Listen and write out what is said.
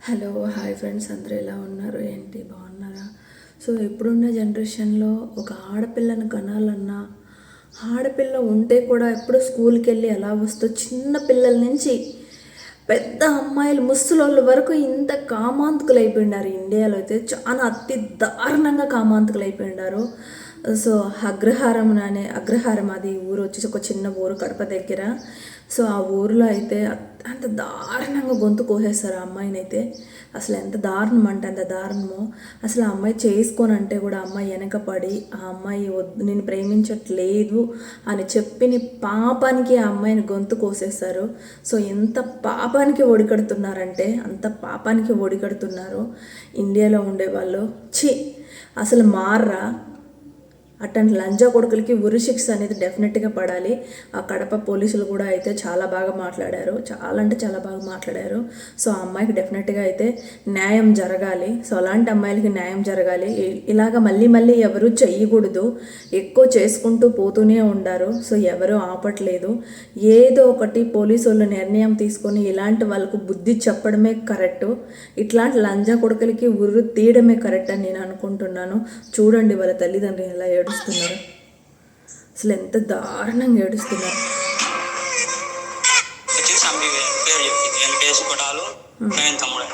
Hello hi friends, అందరూ ఎలా ఉన్నారు? ఏంటి బాగున్నారా? సో ఇప్పుడున్న జనరేషన్లో ఒక ఆడపిల్లను కనాలన్నా, ఆడపిల్ల ఉంటే కూడా ఎప్పుడు స్కూల్కి వెళ్ళి ఎలా వస్తూ చిన్న పిల్లల నుంచి పెద్ద అమ్మాయిలు ముసలోళ్ళ వరకు ఇంత కామాంతకులు అయిపోయినారు. ఇండియాలో అయితే చాలా అతి దారుణంగా కామాంతకులు అయిపోయినారు. సో అగ్రహారం అది ఊరు వచ్చేసి ఒక చిన్న ఊరు కడప దగ్గర. సో ఆ ఊరిలో అయితే అంత దారుణంగా గొంతు కోసేస్తారు ఆ అమ్మాయిని అయితే. అసలు ఎంత దారుణం అంటే అంత దారుణమో. అసలు ఆ అమ్మాయి చేసుకోనంటే కూడా అమ్మాయి వెనకపడి ఆ అమ్మాయి వద్దు, నేను ప్రేమించట్లేదు అని చెప్పిన పాపానికి ఆ అమ్మాయిని గొంతు కోసేస్తారు. సో ఎంత పాపానికి ఒడికడుతున్నారంటే అంత పాపానికి ఒడికడుతున్నారు ఇండియాలో ఉండేవాళ్ళు. ఛీ, అసలు మార్రా. అట్లాంటి లంజా కొడుకులకి ఉరిశిక్ష అనేది డెఫినెట్గా పడాలి. ఆ కడప పోలీసులు కూడా అయితే చాలా బాగా మాట్లాడారు, చాలా అంటే చాలా బాగా మాట్లాడారు. సో ఆ అమ్మాయికి డెఫినెట్గా అయితే న్యాయం జరగాలి. సో అలాంటి అమ్మాయిలకి న్యాయం జరగాలి. ఇలాగ మళ్ళీ మళ్ళీ ఎవరు చెయ్యకూడదు. ఎక్కువ చేసుకుంటూ పోతూనే ఉండారు. సో ఎవరు ఆపట్లేదు. ఏదో ఒకటి పోలీసు వాళ్ళు నిర్ణయం తీసుకొని ఇలాంటి వాళ్ళకు బుద్ధి చెప్పడమే కరెక్టు. ఇట్లాంటి లంజా కొడుకులకి ఉర్రు తీయడమే కరెక్ట్ అని నేను అనుకుంటున్నాను. చూడండి వాళ్ళ తల్లిదండ్రులు ఎలా ఏడుస్తున్నారు. అసలు ఎంత దారుణంగా ఏడుస్తున్నారు. పేరు చెప్పింది కేసు కొట్టాలు తమ్ముడు